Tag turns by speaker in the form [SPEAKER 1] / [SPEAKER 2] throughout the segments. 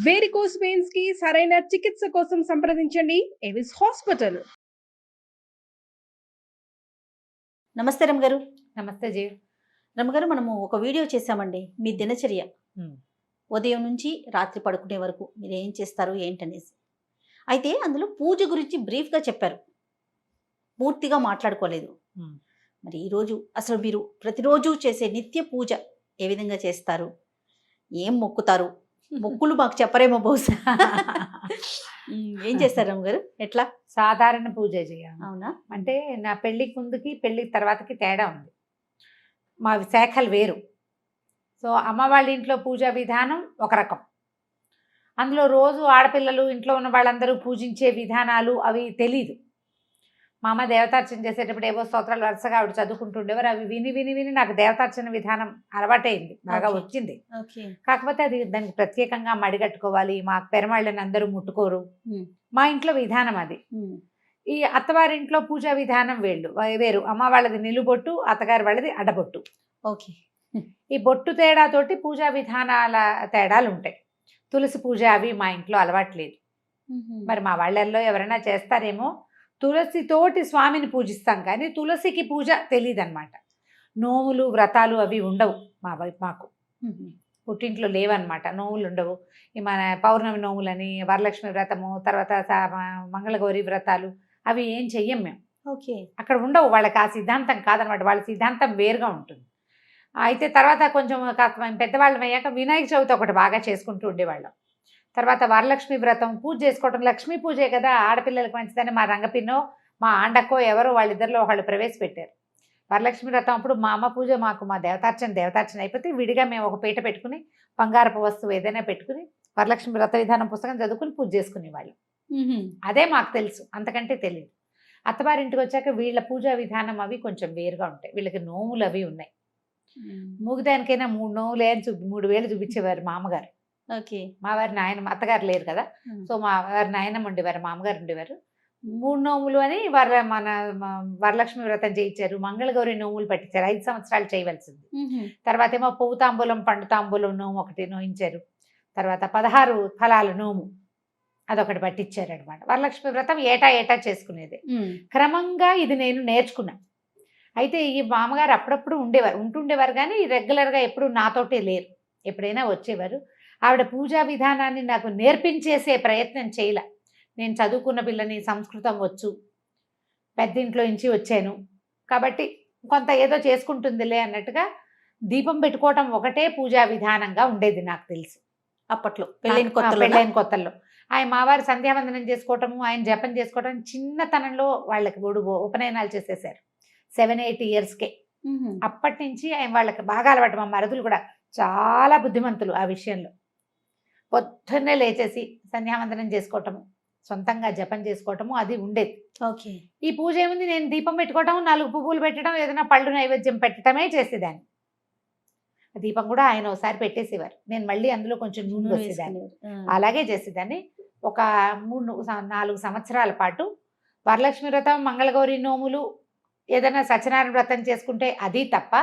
[SPEAKER 1] Varicose veins కి సరైన చికిత్స కోసం సంప్రదించండి ఎవిస్ హాస్పిటల్.
[SPEAKER 2] నమస్తే రమగారు.
[SPEAKER 3] నమస్తే జీ.
[SPEAKER 2] రమగారు, మనము ఒక వీడియో చేశామండి. మీ దినచర్య ఉదయం నుంచి రాత్రి పడుకునే వరకు మీరు ఏం చేస్తారు ఏంటనేసి. అయితే అందులో పూజ గురించి బ్రీఫ్గా చెప్పారు, పూర్తిగా మాట్లాడుకోలేదు. మరి ఈరోజు అసలు మీరు ప్రతిరోజు చేసే నిత్య పూజ ఏ విధంగా చేస్తారు, ఏం మొక్కుతారు? మొక్కులు మాకు చెప్పరేమో బహుశా. ఏం చేస్తారు రమగారు? ఎట్లా?
[SPEAKER 3] సాధారణ పూజ చేయాలి.
[SPEAKER 2] అవునా?
[SPEAKER 3] అంటే నా పెళ్ళికి ముందుకి పెళ్ళికి తర్వాతకి తేడా ఉంది. మా శాఖలు వేరు. సో అమ్మ వాళ్ళ ఇంట్లో పూజా విధానం ఒక రకం. అందులో రోజు ఆడపిల్లలు ఇంట్లో ఉన్న వాళ్ళందరూ పూజించే విధానాలు అవి తెలీదు. మా అమ్మ దేవతార్చన చేసేటప్పుడు ఏవో స్తోత్రాలు వరుసగా ఆవిడ చదువుకుంటుండేవారు. అవి విని విని విని నాకు దేవతార్చన విధానం అలవాటైంది, బాగా వచ్చింది. కాకపోతే అది దానికి ప్రత్యేకంగా మడిగట్టుకోవాలి. మా పెరమాళ్ళని అందరూ ముట్టుకోరు. మా ఇంట్లో విధానం అది. ఈ అత్తవారింట్లో పూజా విధానం వేరు. అమ్మ వాళ్ళది నిలుబొట్టు, అత్తగారి వాళ్ళది అడ్డబొట్టు.
[SPEAKER 2] ఓకే.
[SPEAKER 3] ఈ బొట్టు తేడాతోటి పూజా విధానాల తేడాలు ఉంటాయి. తులసి పూజ అవి మా ఇంట్లో అలవాట్లేదు. మరి మా వాళ్ళల్లో ఎవరైనా చేస్తారేమో. తులసితోటి స్వామిని పూజిస్తాం కానీ తులసికి పూజ తెలియదన్నమాట. నోములు వ్రతాలు అవి ఉండవు మాకు. పుట్టింట్లో లేవన్నమాట, నోములు ఉండవు. ఈ మన పౌర్ణమి నోములని, వరలక్ష్మి వ్రతము, తర్వాత మంగళగౌరి వ్రతాలు అవి ఏం చెయ్యం మేము.
[SPEAKER 2] ఓకే.
[SPEAKER 3] అక్కడ ఉండవు. వాళ్ళకి ఆ సిద్ధాంతం కాదనమాట. వాళ్ళ సిద్ధాంతం వేరుగా ఉంటుంది. అయితే తర్వాత కొంచెం కాస్త పెద్దవాళ్ళం అయ్యాక వినాయక చవితి ఒకటి బాగా చేసుకుంటూ ఉండేవాళ్ళం. తర్వాత వరలక్ష్మి వ్రతం పూజ చేసుకోవటం, లక్ష్మీ పూజే కదా, ఆడపిల్లలకి మంచిదని మా రంగపిన్నో మా ఆండక్కో ఎవరో వాళ్ళిద్దరిలో వాళ్ళు ప్రవేశపెట్టారు. వరలక్ష్మి వ్రతం అప్పుడు మా అమ్మ పూజ, మాకు మా దేవతార్చన అయిపోతే విడిగా మేము ఒక పీట పెట్టుకుని బంగారపు వస్తువు ఏదైనా పెట్టుకుని వరలక్ష్మి వ్రత విధానం పుస్తకం చదువుకుని పూజ చేసుకునేవాళ్ళం. అదే మాకు తెలుసు, అంతకంటే తెలియదు. అత్తవారింటికి వచ్చాక వీళ్ళ పూజా విధానం అవి కొంచెం వేరుగా ఉంటాయి. వీళ్ళకి నోములు అవి ఉన్నాయి. మూగిదానికైనా 3 నోములే అని 3 వేలు చూపించేవారు మా అమ్మగారు.
[SPEAKER 2] ఓకే.
[SPEAKER 3] మా వారి నాయన, అత్తగారు లేరు కదా, సో మా వారి నాయనమ్మ ఉండేవారు, మా అమ్మగారు ఉండేవారు. 3 నోములు అని వరలక్ష్మి వ్రతం చేయించారు. మంగళగౌరి నోములు పట్టించారు. 5 సంవత్సరాలు చేయవలసింది. తర్వాత ఏమో పువ్వు తాంబూలం పండు తాంబూలం నోము ఒకటి నోయించారు. తర్వాత 16 ఫలాల నోము అదొకటి పట్టించారు అనమాట. వరలక్ష్మి వ్రతం ఏటా చేసుకునేది. క్రమంగా ఇది నేను నేర్చుకున్నా. అయితే ఈ మామగారు అప్పుడప్పుడు ఉంటుండేవారు కానీ రెగ్యులర్గా ఎప్పుడు నాతోటే లేరు. ఎప్పుడైనా వచ్చేవారు. ఆవిడ పూజా విధానాన్ని నాకు నేర్పించేసే ప్రయత్నం చేయలే. నేను చదువుకున్న పిల్లని, సంస్కృతం వచ్చు, పెద్దింట్లో నుంచి వచ్చాను కాబట్టి కొంత ఏదో చేసుకుంటుందిలే అన్నట్టుగా దీపం పెట్టుకోవటం ఒకటే పూజా విధానంగా ఉండేది నాకు తెలుసు
[SPEAKER 2] అప్పట్లో,
[SPEAKER 3] పెళ్ళైన కొత్తల్లో. ఆయన మావారు సంధ్యావందనం చేసుకోవటము, ఆయన జపం చేసుకోవటం చిన్నతనంలో వాళ్ళకి ఉపనయనాలు చేసేసారు 7-8 ఇయర్స్కే. అప్పటి నుంచి ఆయన వాళ్ళకి బాగా అలవాటు. మా మరుదులు కూడా చాలా బుద్ధిమంతులు ఆ విషయంలో. పొద్దున్నే లేచేసి సంధ్యావందనం చేసుకోవటము, సొంతంగా జపం చేసుకోవటము అది ఉండేది.
[SPEAKER 2] ఓకే.
[SPEAKER 3] ఈ పూజ ఏముంది, నేను దీపం పెట్టుకోవటం, 4 పువ్వులు పెట్టడం, ఏదైనా పళ్ళు నైవేద్యం పెట్టడమే చేసేదాన్ని. దీపం కూడా ఆయన ఒకసారి పెట్టేసేవారు, నేను మళ్ళీ అందులో కొంచెం నూనె వేసేదాన్ని. అలాగే చేసేదాన్ని. ఒక 3-4 సంవత్సరాల పాటు వరలక్ష్మి వ్రతం, మంగళగౌరి నోములు, ఏదైనా సత్యనారాయణ వ్రతం చేసుకుంటే అది తప్ప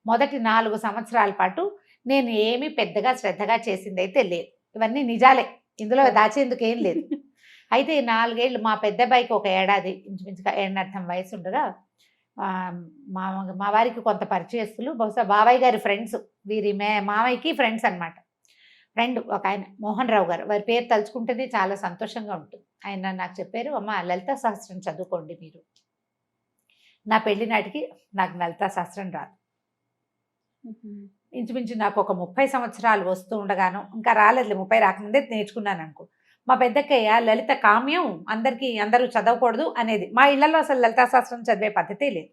[SPEAKER 3] మొదటి 4 సంవత్సరాల పాటు నేను ఏమీ పెద్దగా శ్రద్ధగా చేసింది అయితే లేదు. ఇవన్నీ నిజాలే, ఇందులో దాచేందుకు ఏం లేదు. అయితే 4 ఏళ్ళు మా పెద్ద అబ్బాయికి ఒక ఏడాది ఇంచుమించుగా ఏడనర్థం వయసు ఉండగా మా వారికి కొంత పరిచయస్తులు, బహుశా బాబాయ్ గారి ఫ్రెండ్స్, వీరి మామయ్యకి ఫ్రెండ్స్ అనమాట. ఫ్రెండ్ ఒక ఆయన మోహన్ రావు గారు, వారి పేరు తలుచుకుంటేనే చాలా సంతోషంగా ఉంటుంది. ఆయన నాకు చెప్పారు, అమ్మ లలిత సహస్రం చదువుకోండి మీరు. నా పెళ్లి నాటికి నాకు లలితా శాస్త్రం రాదు. ఇంచుమించు నాకు ఒక 30 సంవత్సరాలు వస్తూ ఉండగాను, ఇంకా రాలేదు, 30 రాకముందే నేర్చుకున్నాను అనుకో. మా పెద్దక్కయ్య లలిత కామ్యం, అందరూ చదవకూడదు అనేది. మా ఇళ్లలో అసలు లలితా శాస్త్రం చదివే పద్ధతే లేదు.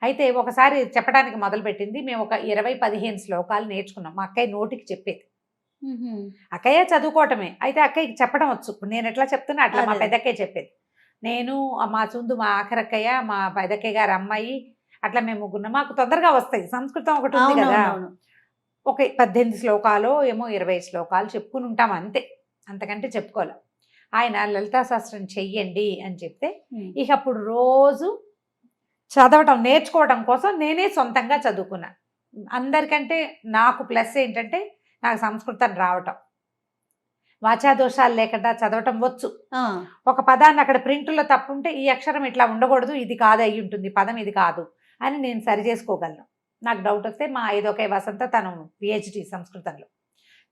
[SPEAKER 3] అయితే ఒకసారి చెప్పడానికి మొదలుపెట్టింది. మేము ఒక 20-15 శ్లోకాలు నేర్చుకున్నాం. మా అక్కయ్య నోటికి చెప్పేది. అక్కయ్య చదువుకోవటమే, అయితే అక్కయ్యకి చెప్పడం వచ్చు. నేను ఎట్లా చెప్తున్నా అట్లా మా పెద్దక్కయ్య చెప్పేది. నేను, మా చుందు, మా ఆఖరక్కయ్య, మా పెద్దక్కయ్య గారు అమ్మాయి, అట్లా మేము ముగ్గురు. మాకు తొందరగా వస్తాయి. సంస్కృతం ఒకటి ఉంది కదా, ఒక 18 శ్లోకాలు ఏమో 20 శ్లోకాలు చెప్పుకుని ఉంటాం అంతే, అంతకంటే చెప్పుకోలే. ఆయన లలితా శాస్త్రం చెయ్యండి అని చెప్తే ఇక అప్పుడు రోజు చదవటం నేర్చుకోవడం కోసం నేనే సొంతంగా చదువుకున్నా. అందరికంటే నాకు ప్లస్ ఏంటంటే నాకు సంస్కృతం రావటం. వాచా దోషాలు లేకుండా చదవటం వచ్చు.
[SPEAKER 2] ఆ,
[SPEAKER 3] ఒక పదాన్ని అక్కడ ప్రింట్లో తప్పు ఉంటే ఈ అక్షరం ఇట్లా ఉండకూడదు, ఇది కాదు అయి ఉంటుంది, పదం ఇది కాదు అని నేను సరి చేసుకోగలను. నాకు డౌట్ వస్తే మా ఐదొకే వసంత, తను పిహెచ్డి సంస్కృతంలో,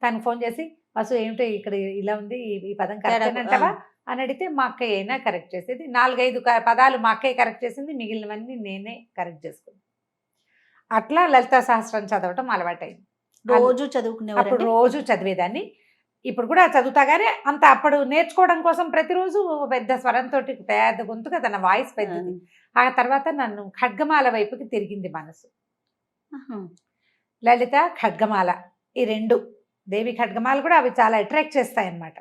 [SPEAKER 3] తను ఫోన్ చేసి వసు ఏమిటో ఇక్కడ ఇలా ఉంది, ఈ పదం కరెక్ట్ అంటావా అని అడిగితే మా అక్కయ్య అయినా కరెక్ట్ చేసేది. 4-5 పదాలు మా అక్కయ్య కరెక్ట్ చేసింది, మిగిలినవన్నీ నేనే కరెక్ట్ చేసుకున్నాను. అట్లా లలితా సహస్రం చదవటం అలవాటైంది.
[SPEAKER 2] రోజు
[SPEAKER 3] అప్పుడు
[SPEAKER 2] చదువుకునేవారు.
[SPEAKER 3] రోజు చదివేదాన్ని. ఇప్పుడు కూడా చదువుతా కానీ అంత అప్పుడు నేర్చుకోవడం కోసం ప్రతిరోజు పెద్ద స్వరంతో, పెద్ద గొంతుగా తన వాయిస్ పెద్దది. ఆ తర్వాత నన్ను ఖడ్గమాల వైపుకి తిరిగింది మనసు. లలిత, ఖడ్గమాల, ఈ 2 దేవి ఖడ్గమాల కూడా అవి చాలా అట్రాక్ట్ చేస్తాయి అన్నమాట.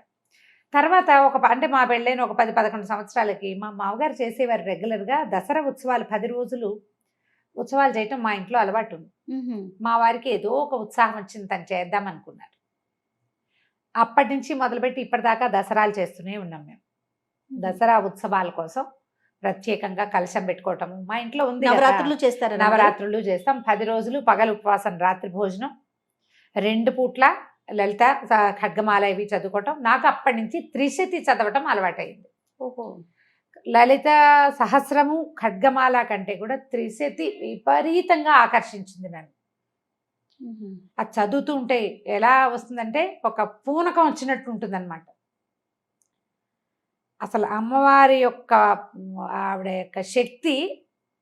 [SPEAKER 3] తర్వాత అంటే మా పెళ్ళైన ఒక 10-11 సంవత్సరాలకి మా మామగారు చేసేవారు రెగ్యులర్గా దసరా ఉత్సవాలు 10 రోజులు ఉత్సవాలు చేయటం మా ఇంట్లో అలవాటు ఉంది. మా వారికి ఏదో ఒక ఉత్సాహం వచ్చింది, తను చేద్దాం అనుకున్నారు. అప్పటి నుంచి మొదలుపెట్టి ఇప్పటిదాకా దసరాలు చేస్తూనే ఉన్నాం మేము. దసరా ఉత్సవాల కోసం ప్రత్యేకంగా కలశం పెట్టుకోవటము మా ఇంట్లో ఉంది.
[SPEAKER 2] నవరాత్రులు చేస్తారు.
[SPEAKER 3] నవరాత్రులు చేస్తాం. 10 రోజులు పగలు ఉపవాసం, రాత్రి భోజనం, 2 పూట్ల లలిత ఖడ్గమాల ఇవి చదువుకోవటం. నాకు అప్పటి నుంచి త్రిశతి చదవటం అలవాటైంది.
[SPEAKER 2] ఓహో.
[SPEAKER 3] లలిత సహస్రము ఖడ్గమాల కంటే కూడా త్రిశతి విపరీతంగా ఆకర్షించింది నన్ను. అది చదువుతూ ఉంటే ఎలా వస్తుందంటే ఒక పూనకం వచ్చినట్టు ఉంటుంది అనమాట. అసలు అమ్మవారి యొక్క ఆవిడ యొక్క శక్తి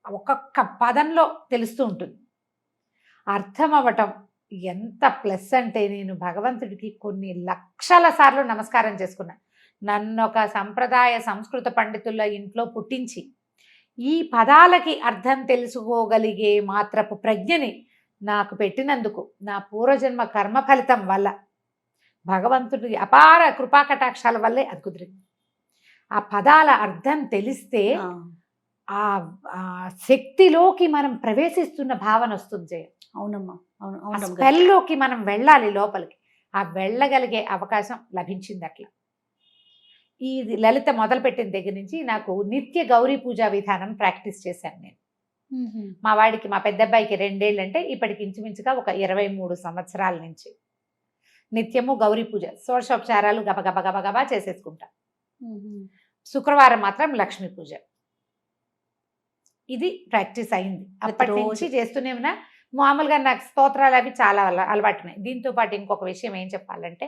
[SPEAKER 3] ఒక్కొక్క పదంలో తెలుస్తూ ఉంటుంది. అర్థం అవ్వటం ఎంత ప్లస్ అంటే, నేను భగవంతుడికి కొన్ని లక్షల సార్లు నమస్కారం చేసుకున్నా. నన్ను ఒక సంప్రదాయ సంస్కృత పండితుల ఇంట్లో పుట్టించి ఈ పదాలకి అర్థం తెలుసుకోగలిగే మాత్రపు ప్రజ్ఞని నాకు పెట్టినందుకు, నా పూర్వజన్మ కర్మ ఫలితం వల్ల, భగవంతుడి అపార కృపాకటాక్షాల వల్లే అది కుదిరింది. ఆ పదాల అర్థం తెలిస్తే ఆ శక్తిలోకి మనం ప్రవేశిస్తున్న భావన వస్తుంది జయ.
[SPEAKER 2] అవునమ్మా,
[SPEAKER 3] స్పెల్లోకి మనం వెళ్ళాలి లోపలికి. ఆ వెళ్ళగలిగే అవకాశం లభించింది. అట్లా ఈ లలిత మొదలుపెట్టిన దగ్గర నుంచి నాకు నిత్య గౌరీ పూజా విధానం ప్రాక్టీస్ చేశాను నేను. మా వాడికి, మా పెద్ద అబ్బాయికి 2 ఏళ్ళు అంటే ఇప్పటికి ఇంచుమించుగా ఒక 23 సంవత్సరాల నుంచి నిత్యము గౌరీ పూజ, షోడశోపచారాలు గబగబ గబగబా చేసేసుకుంటా. శుక్రవారం మాత్రం లక్ష్మీ పూజ. ఇది ప్రాక్టీస్ అయింది. అప్పటి నుంచి చేస్తూనే ఉన్నా. మామూలుగా నాకు స్తోత్రాలు అవి చాలా అలవాటున్నాయి. దీంతో పాటు ఇంకొక విషయం ఏం చెప్పాలంటే,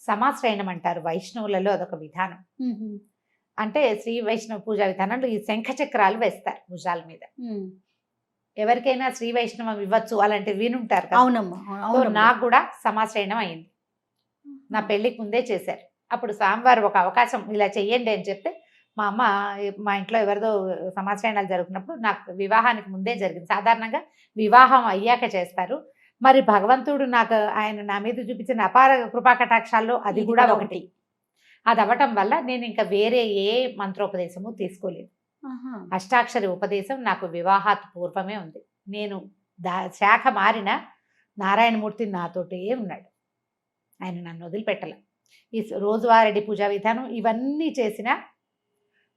[SPEAKER 3] సమాశ్రయణం అంటారు వైష్ణవులలో, అదొక విధానం. అంటే శ్రీ వైష్ణవ పూజా విధానంలో ఈ శంఖ చక్రాలు వేస్తారు భుజాల మీద. ఎవరికైనా శ్రీ వైష్ణవం ఇవ్వచ్చు అలాంటివి వినుంటారు కదా.
[SPEAKER 2] అవునమ్మా.
[SPEAKER 3] నాకు కూడా సమాశ్రయణం అయింది. నా పెళ్లికి ముందే చేశారు. అప్పుడు స్వామివారు ఒక అవకాశం ఇలా చెయ్యండి అని చెప్తే, మా అమ్మ మా ఇంట్లో ఎవరిదో సమాశ్రయణాలు జరుగుతున్నప్పుడు, నాకు వివాహానికి ముందే జరిగింది. సాధారణంగా వివాహం అయ్యాక చేస్తారు. మరి భగవంతుడు నాకు ఆయన నా మీద చూపించిన అపార కృపాకటాక్షాల్లో అది కూడా ఒకటి. అది అవ్వటం వల్ల నేను ఇంకా వేరే ఏ మంత్రోపదేశము తీసుకోలేదు. అష్టాక్షరి ఉపదేశం నాకు వివాహాత్ పూర్వమే ఉంది. నేను శాఖ మారిన నారాయణమూర్తి నాతోటే ఉన్నాడు. ఆయన నన్ను వదిలిపెట్టల. ఈ రోజువారీ పూజా విధానం ఇవన్నీ చేసిన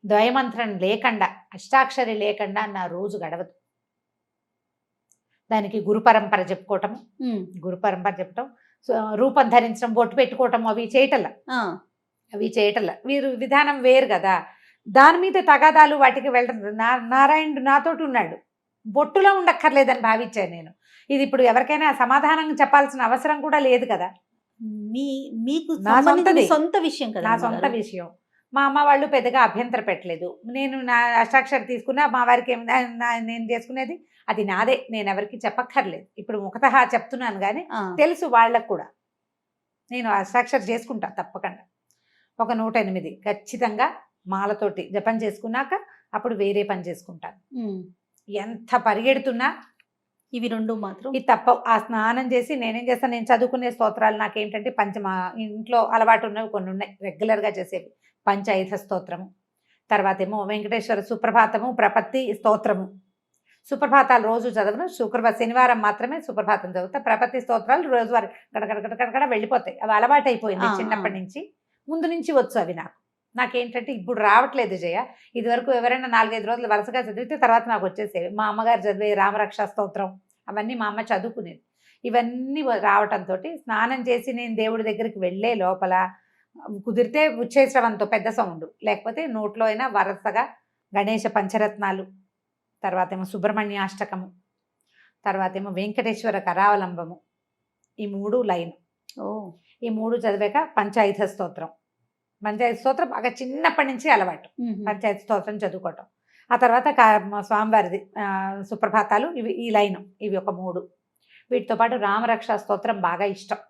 [SPEAKER 3] ద్వయమంత్రం లేకుండా, అష్టాక్షరి లేకుండా నా రోజు గడవదు. దానికి గురు పరంపర చెప్పుకోవటం, గురు పరంపర చెప్పటం, రూపం ధరించడం, బొట్టు పెట్టుకోవటం, అవి చేయటల్లా వీరు విధానం వేరు కదా. దాని మీద తగాదాలు వాటికి వెళ్ళడం. నారాయణుడు నాతోటి ఉన్నాడు, బొట్టులో ఉండక్కర్లేదని భావించాను నేను. ఇది ఇప్పుడు ఎవరికైనా సమాధానం చెప్పాల్సిన అవసరం కూడా లేదు కదా.
[SPEAKER 2] మీకు
[SPEAKER 3] నా
[SPEAKER 2] సొంత విషయం కదా,
[SPEAKER 3] నా సొంత విషయం. మా అమ్మ వాళ్ళు పెద్దగా అభ్యంతర పెట్టలేదు. నేను నా అష్టాక్షరి తీసుకున్నా, మా వారికి నేను చేసుకునేది అది నాదే, నేను ఎవరికి చెప్పక్కర్లేదు. ఇప్పుడు ముఖతః చెప్తున్నాను కానీ తెలుసు వాళ్ళకు కూడా. నేను అష్టాక్షరి చేసుకుంటా తప్పకుండా. ఒక 108 ఖచ్చితంగా మాలతోటి జపం చేసుకున్నాక అప్పుడు వేరే పని చేసుకుంటాను. ఎంత పరిగెడుతున్నా
[SPEAKER 2] ఇవి 2 మాత్రం
[SPEAKER 3] ఇది తప్ప. ఆ స్నానం చేసి నేనేం చేస్తాను, నేను చదువుకునే స్తోత్రాలు నాకేంటంటే మా ఇంట్లో అలవాటు ఉన్నవి కొన్ని ఉన్నాయి రెగ్యులర్గా చేసేవి. పంచాయుధ స్తోత్రము, తర్వాత ఏమో వెంకటేశ్వర సుప్రభాతము, ప్రపత్తి స్తోత్రము. సుప్రభాతాలు రోజు చదవను, శనివారం మాత్రమే సుప్రభాతం చదువుతా. ప్రపత్తి స్తోత్రాలు రోజువారి గడగడ వెళ్ళిపోతాయి. అవి అలవాటు అయిపోయింది చిన్నప్పటి నుంచి. ముందు నుంచి వచ్చు అవి నాకేంటంటే ఇప్పుడు రావట్లేదు జయ. ఇదివరకు ఎవరైనా 4-5 రోజులు వరుసగా చదివితే తర్వాత నాకు వచ్చేసేవి. మా అమ్మగారు చదివే రామరక్ష స్తోత్రం అవన్నీ మా అమ్మ చదువుకునేది. ఇవన్నీ రావటంతో స్నానం చేసి నేను దేవుడి దగ్గరికి వెళ్ళే లోపల కుదిరితే ఉచ్చేశ్రవంతో పెద్ద సౌండ్, లేకపోతే నోట్లో అయినా వరుసగా గణేష పంచరత్నాలు, తర్వాత ఏమో సుబ్రహ్మణ్యాష్టకము, తర్వాత ఏమో వెంకటేశ్వర కరావలంబము, ఈ 3 లైన్. ఈ 3 చదివాక పంచాయుధ స్తోత్రం. పంచాయతీ స్తోత్రం బాగా చిన్నప్పటి నుంచి అలవాటు, పంచాయతీ స్తోత్రం చదువుకోవటం. ఆ తర్వాత స్వామివారిది సుప్రభాతాలు, ఇవి ఈ లైను, ఇవి ఒక 3. వీటితో పాటు రామరక్షా స్తోత్రం బాగా ఇష్టం.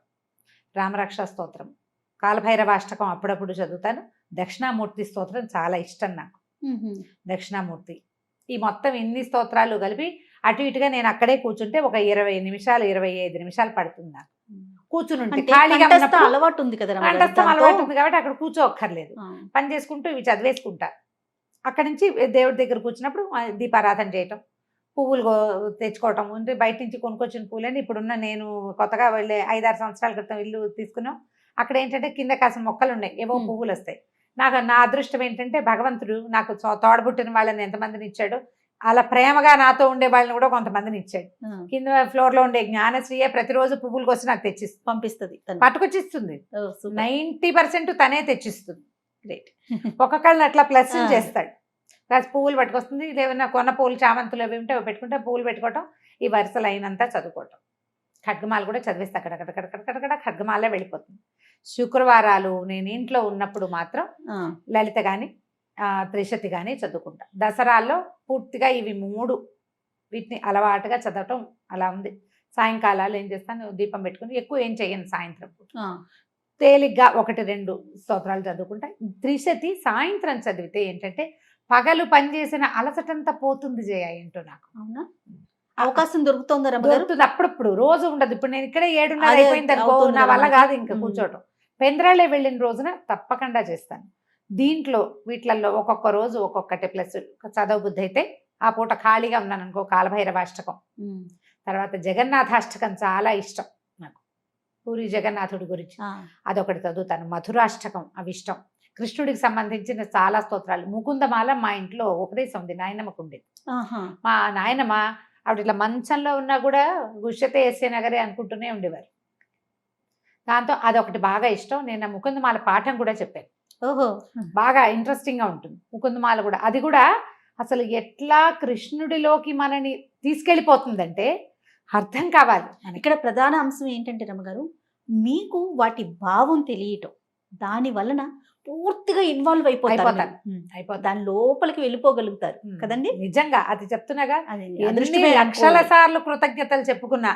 [SPEAKER 3] రామరక్షా స్తోత్రం, కాలభైరవాష్టకం అప్పుడప్పుడు చదువుతాను. దక్షిణామూర్తి స్తోత్రం చాలా ఇష్టం నాకు. దక్షిణామూర్తి, ఈ మొత్తం ఇన్ని స్తోత్రాలు కలిపి అటు ఇటుగా నేను అక్కడే కూర్చుంటే ఒక 20 నిమిషాలు 25 నిమిషాలు పడుతుంది నాకు కూర్చుని ఉంటే. ఖాళీగా
[SPEAKER 2] అలవాటు ఉంది కదా,
[SPEAKER 3] కంఠస్థం అలవాటు ఉంది కాబట్టి అక్కడ కూర్చోక్కర్లేదు, పని చేసుకుంటూ ఇవి చదివేసుకుంటా. అక్కడి నుంచి దేవుడి దగ్గర కూర్చున్నప్పుడు దీపారాధన చేయటం, పువ్వులు తెచ్చుకోవటం. అంటే బయట నుంచి కొనుక్కొచ్చిన పువ్వులని ఇప్పుడున్న నేను కొత్తగా వెళ్ళే 5-6 సంవత్సరాల క్రితం ఇల్లు తీసుకున్నాం. అక్కడ ఏంటంటే కింద కాసిన మొక్కలు ఉన్నాయి, ఏవో పువ్వులు వస్తాయి. నా అదృష్టం ఏంటంటే భగవంతుడు నాకు తోడబుట్టిన వాళ్ళని ఎంతమందిని ఇచ్చాడో, అలా ప్రేమగా నాతో ఉండే వాళ్ళని కూడా కొంతమందిని ఇచ్చాడు. కింద ఫ్లోర్ లో ఉండే జ్ఞానశ్రీయే ప్రతిరోజు పువ్వులకు వచ్చి నాకు తెచ్చిస్తుంది,
[SPEAKER 2] పంపిస్తుంది,
[SPEAKER 3] పట్టుకొచ్చిస్తుంది. 90% తనే తెచ్చిస్తుంది. గ్రేట్. ఒక్కొక్కళ్ళని అట్లా ప్లస్ చేస్తాడు. ప్లస్ పువ్వులు పట్టుకొస్తుంది, ఏమైనా కొన్న పువ్వులు చామంతులు అవి ఉంటే అవి పెట్టుకుంటే పువ్వులు పెట్టుకోవటం, ఈ వరుస లైన్ అంతా చదువుకోవటం. ఖడ్గమాల కూడా చదివేస్తే అక్కడక్కడ ఖడ్గమాలే వెళ్ళిపోతుంది. శుక్రవారాలు నేను ఇంట్లో ఉన్నప్పుడు మాత్రం లలిత కానీ త్రిశతి కానీ చదువుకుంటా. దసరాల్లో పూర్తిగా ఇవి 3 వీటిని అలవాటుగా చదవటం అలా ఉంది. సాయంకాలాలు ఏం చేస్తాను, దీపం పెట్టుకుని ఎక్కువ ఏం చేయను. సాయంత్రం తేలిగ్గా 1-2 స్తోత్రాలు చదువుకుంటా. త్రిశతి సాయంత్రం చదివితే ఏంటంటే పగలు పనిచేసిన అలసటంతా పోతుంది జయ. ఏంటో నాకు
[SPEAKER 2] అవునా అవకాశం దొరుకుతుంది,
[SPEAKER 3] అప్పుడప్పుడు, రోజు ఉండదు. ఇప్పుడు నేను ఇక్కడ 7:30 అయిపోయింది అనుకో, నా వల్ల కాదు ఇంకా కూర్చోవటం. పెంద్రాలే వెళ్ళిన రోజున తప్పకుండా చేస్తాను. దీంట్లో వీటిలలో ఒక్కొక్క రోజు ఒక్కొక్కటి ప్లస్ చదవబుద్ధి అయితే ఆ పూట ఖాళీగా ఉన్నాను అనుకో, కాలభైరవాష్టకం, తర్వాత జగన్నాథాష్టకం చాలా ఇష్టం నాకు, పూరి జగన్నాథుడి గురించి అదొకటి చదువుతాను. మధురాష్టకం అవి ఇష్టం. కృష్ణుడికి సంబంధించిన చాలా స్తోత్రాలు. ముకుందమాల మా ఇంట్లో ఉపదేశం ఉంది, నాయనమ్మకు ఉండేది. మా నాయనమ్మ ఆవిడ ఇట్లా మంచంలో ఉన్నా కూడా గుష్యతే ఎస్సే నగరే అనుకుంటూనే ఉండేవారు. దాంతో అదొకటి బాగా ఇష్టం. నేను ముకుందమాల పాఠం కూడా చెప్పాను.
[SPEAKER 2] ఓహో,
[SPEAKER 3] బాగా ఇంట్రెస్టింగ్ గా ఉంటుంది ముకుందమాల కూడా. అది కూడా అసలు ఎట్లా కృష్ణుడిలోకి మనని తీసుకెళ్ళిపోతుందంటే అర్థం కావాలి.
[SPEAKER 2] ఇక్కడ ప్రధాన అంశం ఏంటంటే రమ్మగారు, మీకు వాటి భావం తెలియటం, దాని వలన పూర్తిగా ఇన్వాల్వ్ అయిపోతారు, దాని లోపలికి వెళ్ళిపోగలుగుతారు కదండి.
[SPEAKER 3] నిజంగా అది చెప్తున్నాగా, లక్షల సార్లు కృతజ్ఞతలు చెప్పుకున్నా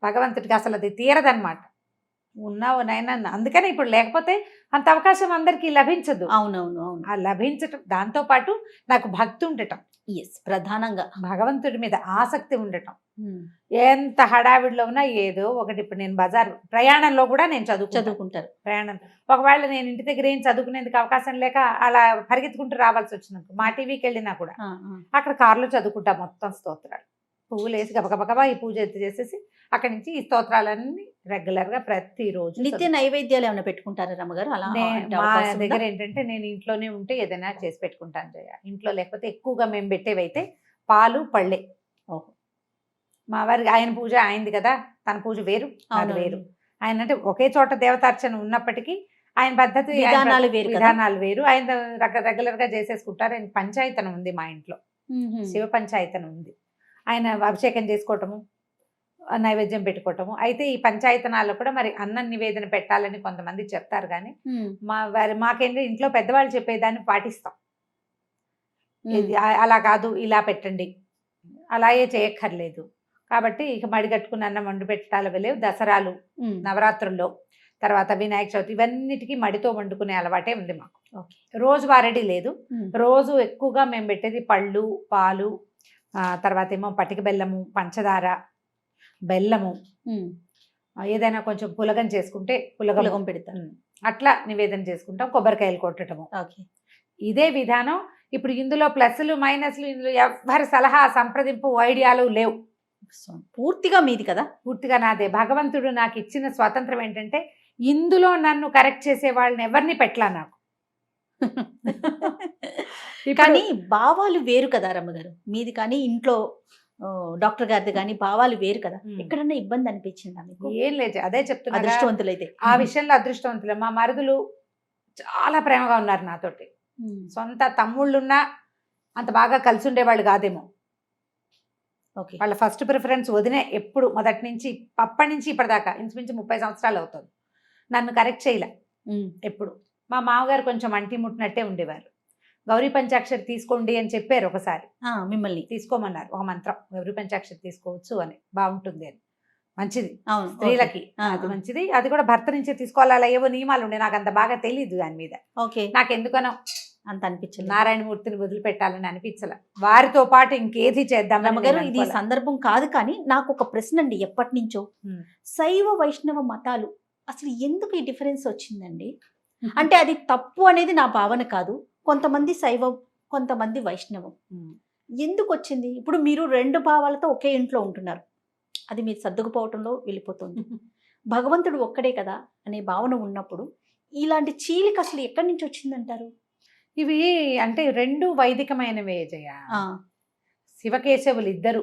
[SPEAKER 3] భగవంతుడికి అసలు అది తీరదన్నమాట. ఉన్నావు నాయన, అందుకనే ఇప్పుడు లేకపోతే అంత అవకాశం అందరికీ లభించదు.
[SPEAKER 2] అవునవును,
[SPEAKER 3] ఆ లభించటం, దాంతో పాటు నాకు భక్తి ఉండటం,
[SPEAKER 2] ప్రధానంగా
[SPEAKER 3] భగవంతుడి మీద ఆసక్తి ఉండటం. ఎంత హడావిడిలో ఉన్నా ఏదో ఒకటి. ఇప్పుడు నేను బజార్ ప్రయాణంలో కూడా నేను చదువుకుంటారు. ప్రయాణం ఒకవేళ నేను ఇంటి దగ్గర ఏం చదువుకునేందుకు అవకాశం లేక అలా పరిగెత్తుకుంటూ రావాల్సి వచ్చినప్పుడు మా టీవీకి వెళ్ళినా కూడా అక్కడ కారులో చదువుకుంటా మొత్తం స్తోత్రాలు. పువ్వులు వేసి గబగబా ఈ పూజ చేసేసి అక్కడి నుంచి ఈ స్తోత్రాలన్నీ రెగ్యులర్ గా ప్రతిరోజు.
[SPEAKER 2] నిత్య నైవేద్యాలు ఏమైనా పెట్టుకుంటారా రమ్మగారు? అలా
[SPEAKER 3] మా దగ్గర ఏంటంటే నేను ఇంట్లోనే ఉంటే ఏదైనా చేసి పెట్టుకుంటాను జయ. ఇంట్లో లేకపోతే ఎక్కువగా మేము పెట్టేవైతే పాలు పళ్ళే.
[SPEAKER 2] ఓహో,
[SPEAKER 3] మా వారికి ఆయన పూజ ఆయనది కదా, తన పూజ వేరు అది వేరు. ఆయన అంటే ఒకే చోట దేవతార్చన ఉన్నప్పటికీ ఆయన పద్ధతి విధానాలు వేరు. ఆయన రెగ్యులర్ గా చేసేసుకుంటారు. ఆయన పంచాయతనం ఉంది మా ఇంట్లో, శివ పంచాయతనం ఉంది. ఆయన అభిషేకం చేసుకోవటము, నైవేద్యం పెట్టుకోవటము. అయితే ఈ పంచాయతనాల్లో కూడా మరి అన్నం నివేదన పెట్టాలని కొంతమంది చెప్తారు, కానీ మాకేంటి ఇంట్లో పెద్దవాళ్ళు చెప్పేదాన్ని పాటిస్తాం. అలా కాదు, ఇలా పెట్టండి, అలాగే చేయక్కర్లేదు. కాబట్టి ఇక మడి కట్టుకుని అన్నం వండి పెట్టాలి లేవు. దసరాలు, నవరాత్రుల్లో, తర్వాత వినాయక చవితి, ఇవన్నిటికీ మడితో వండుకునే అలవాటే ఉంది మాకు. రోజు వారడి లేదు. రోజు ఎక్కువగా మేము పెట్టేది పళ్ళు, పాలు, తర్వాత ఏమో పటిక బెల్లము, పంచదార, బెల్లము, ఏదైనా కొంచెం పులగం చేసుకుంటే పులగం పెడతాం, అట్లా నివేదన చేసుకుంటాం. కొబ్బరికాయలు కొట్టడము, ఇదే విధానం. ఇప్పుడు ఇందులో ప్లస్లు మైనస్లు ఇందులో ఎవరి సలహా సంప్రదింపు ఐడియాలు లేవు.
[SPEAKER 2] పూర్తిగా మీది కదా,
[SPEAKER 3] పూర్తిగా నాదే. భగవంతుడు నాకు ఇచ్చిన స్వాతంత్రం ఏంటంటే ఇందులో నన్ను కరెక్ట్ చేసే వాళ్ళని ఎవరిని పెట్టలా నాకు.
[SPEAKER 2] కానీ భావాలు వేరు కదా రమ్మగారు మీది. కానీ ఇంట్లో డాక్టర్ గారిది కానీ భావాలు వేరు కదా,
[SPEAKER 3] ఉమ్.
[SPEAKER 2] ఎక్కడన్నా ఇబ్బంది అనిపించిందా మీకు?
[SPEAKER 3] ఏం లేదు, అదే చెప్తున్నా కదా.
[SPEAKER 2] అదృష్టవంతులైతే.
[SPEAKER 3] ఆ విషయంలో అదృష్టవంతులే. మా మరుదులు చాలా ప్రేమగా ఉన్నారు నాతోటి. సొంత తమ్ముళ్ళున్నా అంత బాగా కలిసి ఉండేవాళ్ళు కాదేమో.
[SPEAKER 2] ఓకే.
[SPEAKER 3] వాళ్ళ ఫస్ట్ ప్రిఫరెన్స్ వదినే. ఎప్పుడు మొదటి నుంచి అప్పటి నుంచి ఇప్పటిదాకా ఇంచుమించు 30 సంవత్సరాలు అవుతుంది. నన్ను కరెక్ట్ చేయలే ఎప్పుడు. మా మామగారు కొంచెం అంటి ముట్టినట్టే ఉండేవారు. గౌరీ పంచాక్షరి తీసుకోండి అని చెప్పారు ఒకసారి.
[SPEAKER 2] మిమ్మల్ని
[SPEAKER 3] తీసుకోమన్నారు ఒక మంత్రం, గౌరీ పంచాక్షరి తీసుకోవచ్చు అని, బాగుంటుంది అని. మంచిది
[SPEAKER 2] అవును,
[SPEAKER 3] స్త్రీలకి, అది మంచిది. అది కూడా భర్త నుంచే తీసుకోవాలి, అలా ఏవో నియమాలు ఉండే. నాకు అంత బాగా తెలియదు దాని మీద.
[SPEAKER 2] ఓకే.
[SPEAKER 3] నాకు ఎందుకనో
[SPEAKER 2] అంత అనిపించింది.
[SPEAKER 3] నారాయణమూర్తిని వదిలిపెట్టాలని అనిపించల. వారితో పాటు ఇంకేది చేద్దాం.
[SPEAKER 2] రమ్మగారు, ఇది సందర్భం కాదు కానీ నాకు ఒక ప్రశ్న అండి, ఎప్పటి నుంచో శైవ వైష్ణవ మతాలు అసలు ఎందుకు ఈ డిఫరెన్స్ వచ్చిందండి? అంటే అది తప్పు అనేది నా భావన కాదు. కొంతమంది శైవం, కొంతమంది వైష్ణవం. ఎందుకు వచ్చింది? ఇప్పుడు మీరు 2 భావాలతో ఒకే ఇంట్లో ఉంటున్నారు, అది మీరు సర్దుకుపోవటంలో వెళ్ళిపోతుంది. భగవంతుడు ఒక్కడే కదా అనే భావన ఉన్నప్పుడు ఇలాంటి చీలిక అసలు ఎక్కడి నుంచి వచ్చిందంటారు?
[SPEAKER 3] ఇవి అంటే 2 వైదికమైనవే జయ. శివకేశవులు ఇద్దరు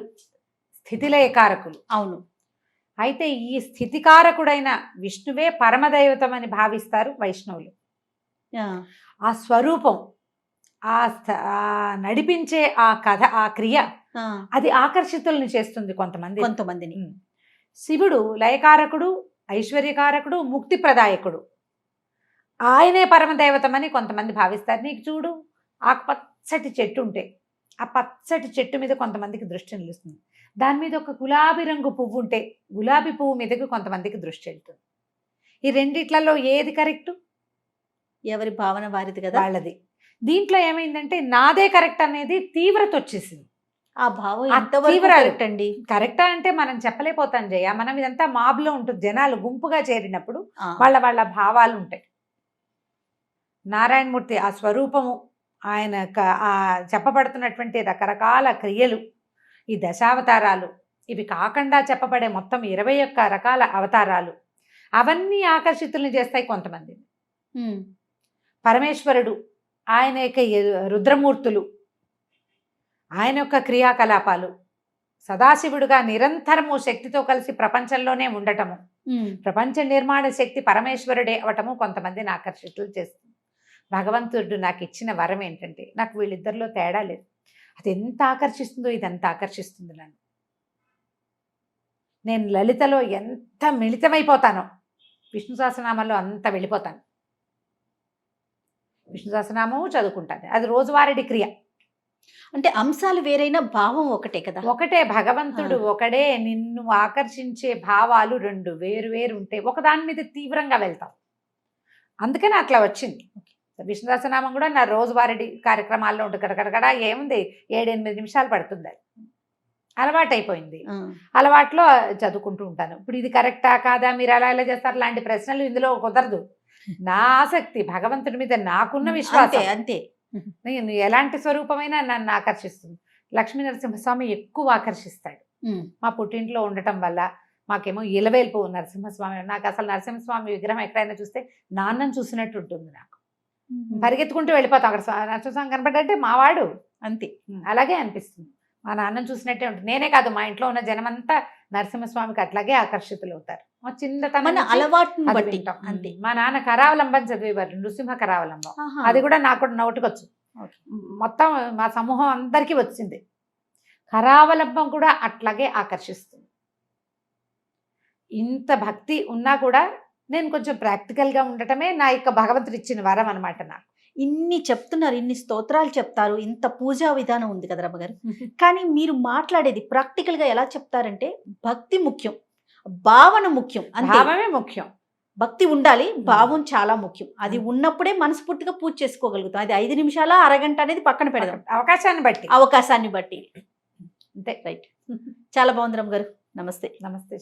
[SPEAKER 3] స్థితిలయకారకులు.
[SPEAKER 2] అవును.
[SPEAKER 3] అయితే ఈ స్థితికారకుడైన విష్ణువే పరమదైవతం అని భావిస్తారు వైష్ణవులు. ఆ స్వరూపం, ఆ నడిపించే ఆ కథ, ఆ క్రియ, అది ఆకర్షితుల్ని చేస్తుంది కొంతమందిని. శివుడు లయకారకుడు, ఐశ్వర్యకారకుడు, ముక్తి ప్రదాయకుడు. ఆయనే పరమదైవతం అని కొంతమంది భావిస్తారు. నీకు చూడు, ఆ పచ్చటి చెట్టు ఉంటే ఆ పచ్చటి చెట్టు మీద కొంతమందికి దృష్టి నిలుస్తుంది. దాని మీద ఒక గులాబీ రంగు పువ్వు ఉంటే గులాబీ పువ్వు మీదకి కొంతమందికి దృష్టి వెళ్తుంది. ఈ రెండిట్లలో ఏది కరెక్ట్?
[SPEAKER 2] ఎవరి భావన వారిది కదా, వాళ్ళది.
[SPEAKER 3] దీంట్లో ఏమైందంటే నాదే కరెక్ట్ అనేది తీవ్రత వచ్చేసింది.
[SPEAKER 2] ఆ భావం ఎంతవరకు కరెక్ట్ అండి?
[SPEAKER 3] కరెక్టా అంటే మనం చెప్పలేకపోతాం జయ. మనం ఇదంతా మాబ్లో ఉంటుంది, జనాలు గుంపుగా చేరినప్పుడు వాళ్ళ భావాలు ఉంటాయి. నారాయణమూర్తి ఆ స్వరూపము, ఆయన ఆ చెప్పబడుతున్నటువంటి రకరకాల క్రియలు, ఈ దశావతారాలు, ఇవి కాకుండా చెప్పబడే మొత్తం 21 రకాల అవతారాలు, అవన్నీ ఆకర్షితుల్ని చేస్తాయి కొంతమంది. పరమేశ్వరుడు, ఆయన యొక్క రుద్రమూర్తులు, ఆయన యొక్క క్రియాకలాపాలు, సదాశివుడుగా నిరంతరము శక్తితో కలిసి ప్రపంచంలోనే ఉండటము, ప్రపంచ నిర్మాణ శక్తి పరమేశ్వరుడే అవటము కొంతమందిని ఆకర్షితులు చేస్తుంది. భగవంతుడు నాకు ఇచ్చిన వరం ఏంటంటే, నాకు వీళ్ళిద్దరిలో తేడా లేదు. అది ఎంత ఆకర్షిస్తుందో ఇదంత ఆకర్షిస్తుంది నన్ను. నేను లలితలో ఎంత మిళితమైపోతానో విష్ణు సహస్రనామంలో అంత వెళ్ళిపోతాను. విష్ణు సహస్రనామము చదువుకుంటాను, అది రోజువారీ క్రియ.
[SPEAKER 2] అంటే అంశాలు వేరైనా భావం ఒకటే కదా? ఒకటే.
[SPEAKER 3] భగవంతుడు ఒకడే. నిన్ను ఆకర్షించే భావాలు 2 వేరు ఉంటే ఒకదాని మీద తీవ్రంగా వెళ్తాం. అందుకని అట్లా వచ్చింది. విష్ణు సహస్రనామం కూడా నా రోజువారీ కార్యక్రమాల్లో ఉంటుంది. గడగడగడ ఏముంది, 7-8 నిమిషాలు పడుతుంది. అది అలవాటు అయిపోయింది. అలవాట్లో చదువుకుంటూ ఉంటాను. ఇప్పుడు ఇది కరెక్టా కాదా, మీరు ఎలా చేస్తారు లాంటి ప్రశ్నలు ఇందులో కుదరదు. నా ఆసక్తి భగవంతుడి మీద నాకున్న విశ్వాసం అంతే. నేను ఎలాంటి స్వరూపమైనా నన్ను ఆకర్షిస్తుంది. లక్ష్మీ నరసింహస్వామి ఎక్కువ ఆకర్షిస్తాడు. మా పుట్టింట్లో ఉండటం వల్ల మాకేమో ఇలవేల్పు నరసింహస్వామి. నాకు అసలు నరసింహస్వామి విగ్రహం ఎక్కడైనా చూస్తే నాన్నను చూసినట్టు ఉంటుంది. నాకు పరిగెత్తుకుంటూ వెళ్ళిపోతాం. అక్కడ నరసింహస్వామి కనపడ్డంటే మావాడు అంతే, అలాగే అనిపిస్తుంది. మా నాన్నను చూసినట్టే ఉంటుంది. నేనే కాదు, మా ఇంట్లో ఉన్న జనమంతా నరసింహస్వామికి అట్లాగే ఆకర్షితులు అవుతారు. మా చిన్నతనం
[SPEAKER 2] అలవాటును బట్టి
[SPEAKER 3] వింటాం అంతే. మా నాన్న కరావలంబం చదివేవారు, నృసింహ కరావలంబం. అది కూడా నాకు కూడా నోటికొచ్చు. మొత్తం మా సమూహం అందరికీ వచ్చింది. కరావలంబం కూడా అట్లాగే ఆకర్షిస్తుంది. ఇంత భక్తి ఉన్నా కూడా నేను కొంచెం ప్రాక్టికల్గా ఉండటమే నా యొక్క భగవంతుడు ఇచ్చిన వరం అనమాట. నాకు
[SPEAKER 2] ఇన్ని చెప్తున్నారు, ఇన్ని స్తోత్రాలు చెప్తారు, ఇంత పూజా విధానం ఉంది కదా రమ్మగారు. కానీ మీరు మాట్లాడేది ప్రాక్టికల్గా ఎలా చెప్తారంటే, భక్తి ముఖ్యం, భావన ముఖ్యం.
[SPEAKER 3] భావమే ముఖ్యం.
[SPEAKER 2] భక్తి ఉండాలి, భావం చాలా ముఖ్యం. అది ఉన్నప్పుడే మనస్ఫూర్తిగా పూజ చేసుకోగలుగుతాం. అది 5 నిమిషాల అరగంట అనేది పక్కన పెడదాం, అవకాశాన్ని బట్టి అంతే. రైట్. చాలా బాగుంది రమ్మగారు. నమస్తే.
[SPEAKER 3] నమస్తే.